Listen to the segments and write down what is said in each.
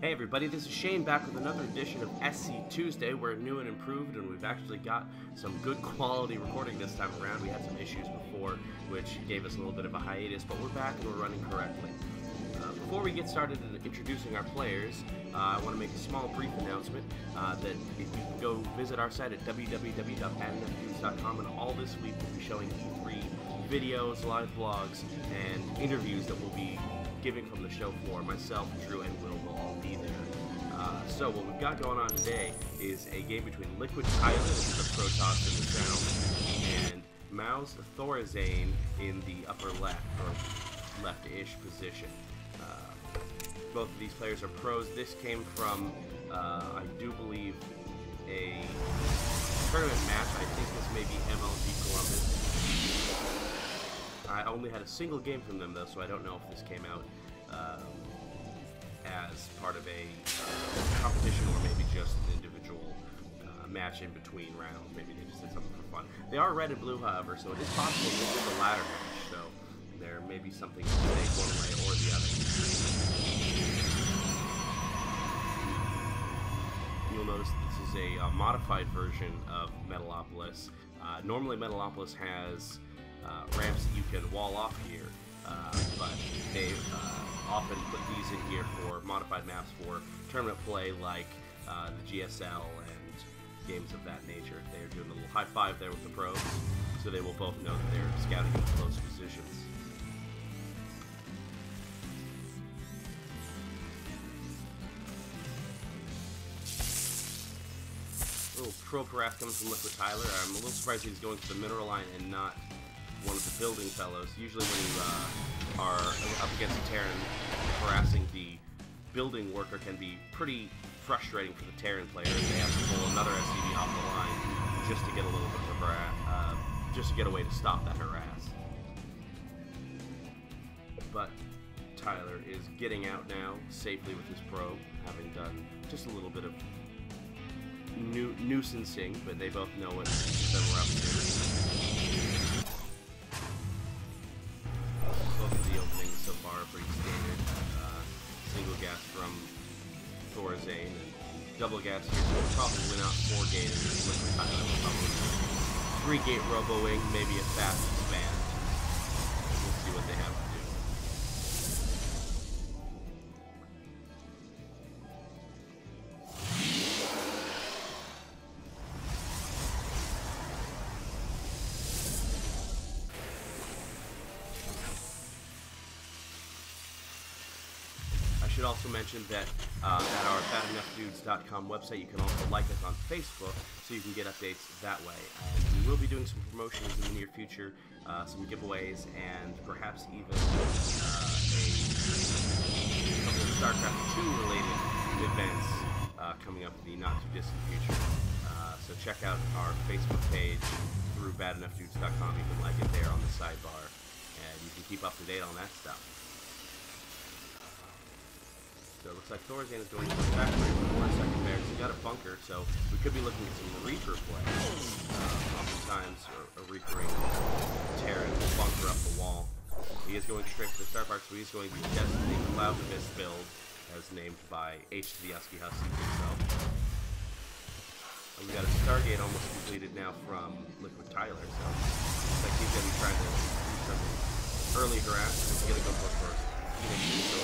Hey everybody, this is Shane back with another edition of SC2sday. We're new and improved, and we've actually got some good quality recording this time around. We had some issues before, which gave us a little bit of a hiatus, but we're back and we're running correctly. Before we get started in introducing our players, I want to make a small brief announcement that if you can go visit our site at www.badenoughtdudes.com, and all this week we'll be showing E3 videos, live vlogs, and interviews that we'll be giving from the show floor. Myself, Drew, and Will all be there. So what we've got going on today is a game between LiquidTyler, this is the Protoss in the sound, and mouzThorZaIN in the upper left, or left-ish position. Both of these players are pros. This came from, I do believe, a tournament match. I think this may be MLG Columbus. I only had a single game from them, though, so I don't know if this came out as part of a competition or maybe just an individual match in between rounds. Maybe they just did something for fun. They are red and blue, however, so it is possible this is the latter match, so there may be something to say one way or the other. You'll notice that this is a modified version of Metalopolis. Normally Metalopolis has ramps that you can wall off here, but they've often put these in here for modified maps for tournament play like the GSL and games of that nature. They're doing a little high five there with the pros, so they will both know that they're scouting in close positions. A little pro harass coming from LiquidTyler. I'm a little surprised he's going to the mineral line and not one of the building fellows. Usually when you are up against a Terran, harassing the building worker can be pretty frustrating for the Terran player. They have to pull another SCV off the line just to get a little bit of just to get a way to stop that harass. But Tyler is getting out now safely with his pro, having done just a little bit of nuisancing, but they both know what we're up to. Both of the openings so far are pretty standard. Single gas from ThorZaIN and double gas here, so we'll probably win out 4-gate against LiquidTyler. We'll probably 3-gate robo-wing, maybe a fast expand. We'll see what they have to do. I should also mention that at our BadEnoughDudes.com website, you can also like us on Facebook, so you can get updates that way. We will be doing some promotions in the near future, some giveaways, and perhaps even a couple of StarCraft 2 related events coming up in the not too distant future. So check out our Facebook page through BadEnoughDudes.com. You can like it there on the sidebar, and you can keep up to date on that stuff. So it looks like ThorZaIN is going to the factory for a second there. He's got a bunker, so we could be looking at some Reaper play. Oftentimes, a Reapering Terran will bunker up the wall. He is going straight to the start part, so he's going to test the Cloud Fist build, as named by H to the Usky Husky himself. And we got a Stargate almost completed now from LiquidTyler, so looks like he's going to be trying to do some early harass. He's going to go for Phoenix, so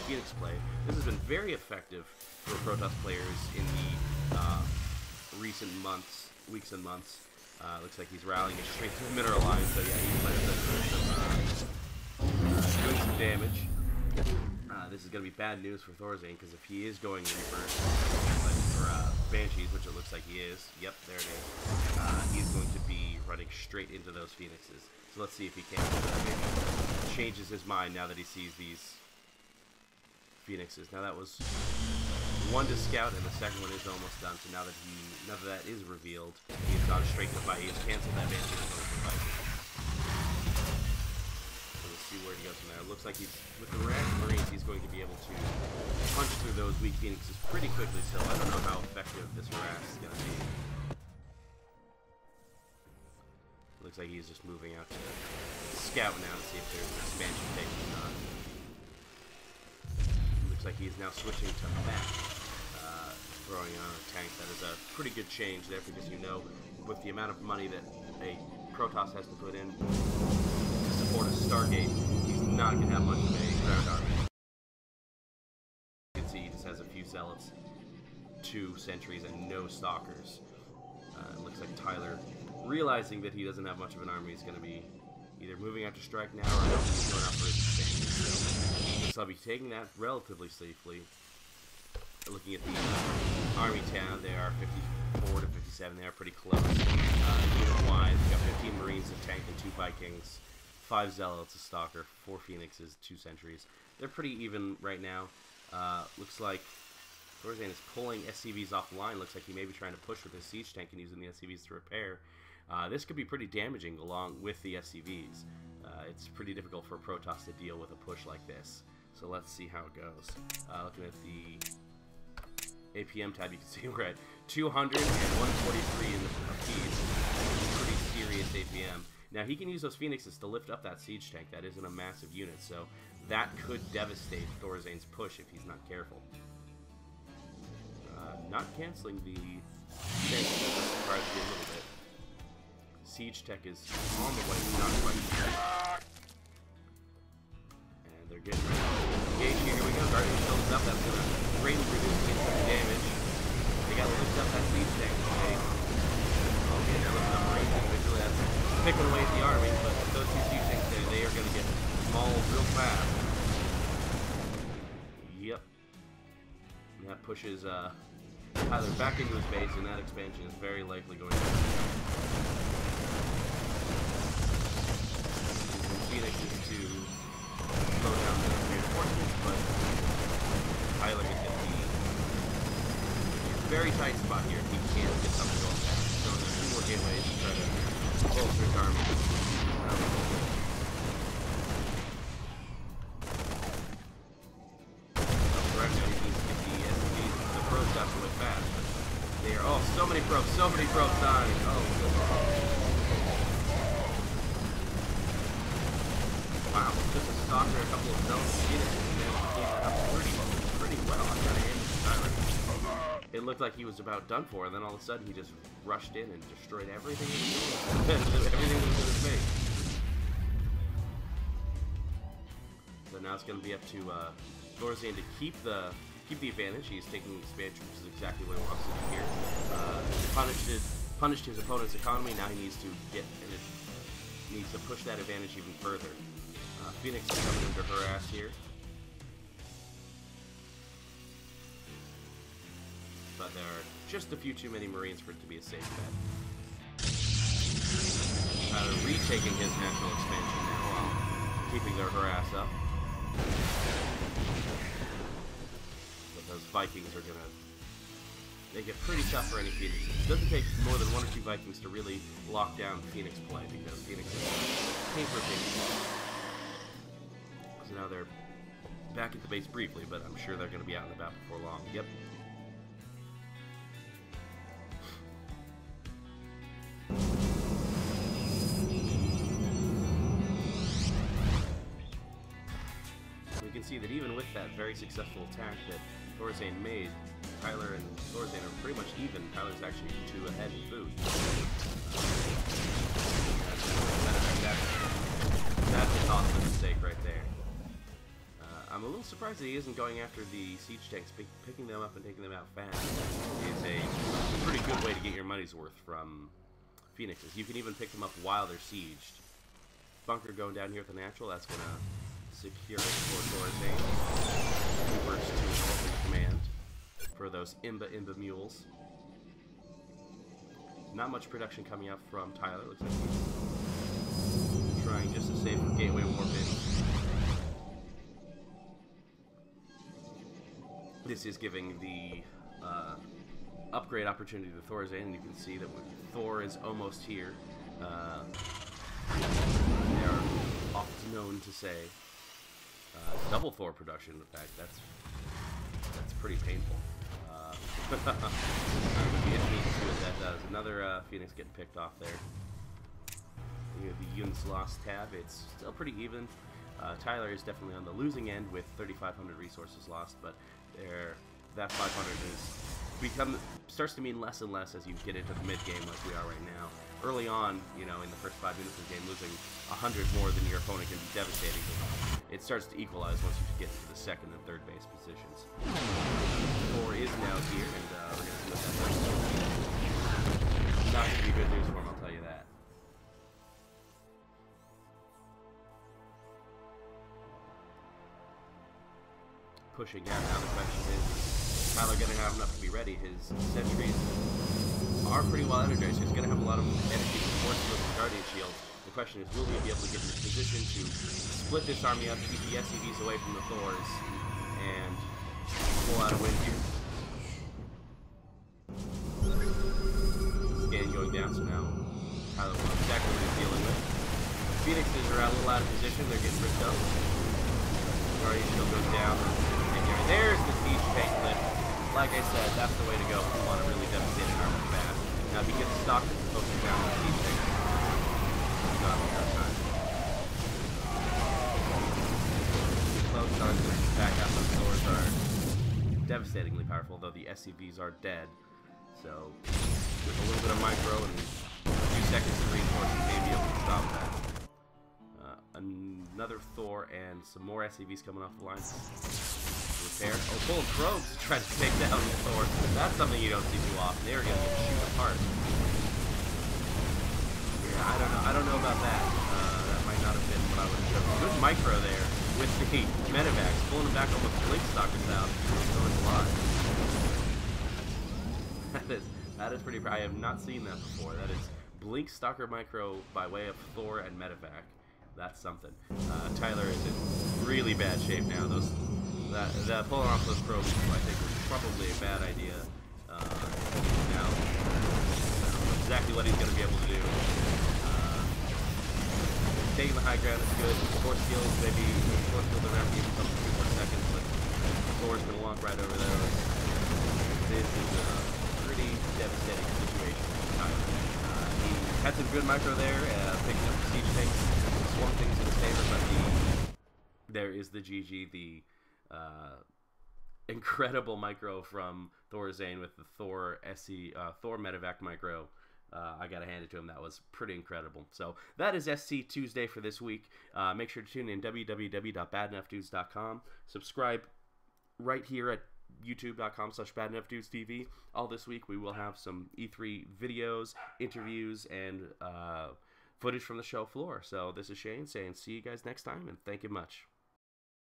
Phoenix play. This has been very effective for Protoss players in the recent months, weeks and months. Looks like he's rallying it straight to the mineral line, so yeah, he's doing some damage. This is going to be bad news for ThorZaIN, because if he is going Reapers, for Banshees, which it looks like he is, yep, there it is, he's going to be running straight into those Phoenixes. So let's see if he can maybe changes his mind now that he sees these Phoenixes. Now that was one to scout, and the second one is almost done. So now that that is revealed, he has gone straight to fight. He has canceled that Banshee and going to fight. So we'll see where he goes from there. It looks like he's with the Red Marines. He's going to be able to punch through those weak Phoenixes pretty quickly. So I don't know how effective this harass is going to be. Looks like he's just moving out to scout now to see if there's an expansion taken or not. like he's now switching to mech, throwing on a tank. That is a pretty good change there, because you know, with the amount of money that a Protoss has to put in to support a Stargate, he's not going to have much of a ground army. You can see he just has a few Zealots, 2 sentries, and no stalkers. It looks like Tyler, realizing that he doesn't have much of an army, is going to be either moving out to strike now or he's going out for his expansion. So looks like he'll be taking that relatively safely. Looking at the army town, they are 54 to 57. They are pretty close. Unit-wise, we've got 15 Marines, a tank, and 2 Vikings, 5 Zealots, a Stalker, 4 Phoenixes, 2 Sentries. They're pretty even right now. Looks like ThorZaIN is pulling SCVs off the line. Looks like he may be trying to push with his siege tank and using the SCVs to repair. This could be pretty damaging along with the SCVs. It's pretty difficult for Protoss to deal with a push like this. So let's see how it goes. Looking at the APM tab, you can see we're at 200 and 143 in the feeds. Pretty serious APM. Now he can use those Phoenixes to lift up that siege tank. That isn't a massive unit, so that could devastate ThorZaIN's push if he's not careful. Not canceling the tank surprised me a little bit. Siege tech is on the way, not quite yet. And they're getting ready to engage here. Here we go. Guardian builds up. That's going to greatly reduce some damage. They got to lift up that siege tank. Okay, they're lifting up Marines individually. That's picking away at the army, but those 2 siege tanks there, they are going to get mauled real fast. Yep. And that pushes Tyler back into his base, and that expansion is very likely going to Phoenixes to slow down the reinforcements, but Tyler is going to be in a very tight spot here. He can't get something going back. So there's 2 more gateways to try to bolster his army. Right now he needs to get the SCVs, the probes out the way fast. They are, oh, so many probes dying. Oh, wow, just a stalker, a couple of zones, Phoenixes, and managed to keep that up pretty well. I gotta hand it to Tyler. It looked like he was about done for, and then all of a sudden he just rushed in and destroyed everything in his door. Everything was in his face. So now it's going to be up to ThorZaIN to keep the advantage. He's taking the expansion, which is exactly what he wants to do here. Punished his opponent's economy. Now he needs to push that advantage even further. Phoenix is coming into harass here. But there are just a few too many Marines for it to be a safe bet. Retaking his national expansion now while keeping their harass up. But those Vikings are gonna make it pretty tough for any Phoenixes. It doesn't take more than 1 or 2 Vikings to really lock down Phoenix play, because Phoenix is paper thin. So now they're back at the base briefly, but I'm sure they're going to be out and about before long. Yep. We can see that even with that very successful attack that ThorZaIN made, Tyler and ThorZaIN are pretty much even. Tyler's actually 2 ahead in food. That's a costly mistake right there. I'm a little surprised that he isn't going after the siege tanks. Picking them up and taking them out fast is a pretty good way to get your money's worth from Phoenixes. You can even pick them up while they're sieged. Bunker going down here with the natural, that's going to secure it for ThorZaIN. Reverse to open command for those Imba mules. Not much production coming up from Tyler. Looks like he's trying just to save for gateway warp in. This is giving the upgrade opportunity to ThorZaIN, and you can see that Thor is almost here. They are often known to say double Thor production. In fact, that's pretty painful. It'll be interesting to see what that does. Another Phoenix getting picked off there. We have the units lost tab. It's still pretty even. Tyler is definitely on the losing end with 3,500 resources lost, but that 500 starts to mean less and less as you get into the mid game like we are right now. Early on, you know, in the first 5 minutes of the game, losing 100 more than your opponent can be devastating. It starts to equalize once you get to the second and third base positions. Thor is now here, and we're going to see what that does. Not going to be good news for him, I'll tell you that. Pushing out now, the question is Tyler going to have enough to be ready? His sentries are pretty well energized. He's going to have a lot of energy from Force Field and Guardian Shield. The question is, will he be able to get in a position to split this army up, keep the SCVs away from the Thors, and pull out a win here? Scan going down, so now Tyler knows exactly what he's dealing with. Phoenixes are a little out of position. They're getting ripped up. Guardian Shield goes down. There's the siege tank lift. Like I said, that's the way to go if you want to really devastate an army fast. Now, if you get stuck, focus down on the siege tank. Not enough time. Close starts to back out. Those Thors are devastatingly powerful, though the SCVs are dead. So, with a little bit of micro and a few seconds to reinforce, you may be able to stop that. Another Thor and some more SCVs coming off the line. Repair. Oh, full of probes to try to take down the Thor. That's something you don't see too often. They're going to get shoot apart. Yeah, I don't know about that. That might not have been what I would have chosen. Good micro there with the Medivacs, pulling them back almost Blink Stalkers out. Going a lot. That is pretty. I have not seen that before. That is Blink Stalker micro by way of Thor and Medivac. That's something. Tyler is in really bad shape now. Pulling off those probes, I think, was probably a bad idea. Now, I don't know exactly what he's going to be able to do. Taking the high ground is good. Force field, maybe force field around, give him a few more seconds, but Thor's going to walk right over those. This is a pretty devastating situation for Tyler. He had some good micro there, picking up the siege tanks. Swung things in his favor, but there is the GG, the incredible micro from ThorZaIN with the Thor Medivac micro. I gotta hand it to him. That was pretty incredible. So that is SC2sday for this week. Make sure to tune in www.badenoughdudes.com. Subscribe right here at youtube.com/badenoughdudes.tv. All this week we will have some E3 videos, interviews, and footage from the show floor. So this is Shane saying see you guys next time, and thank you much.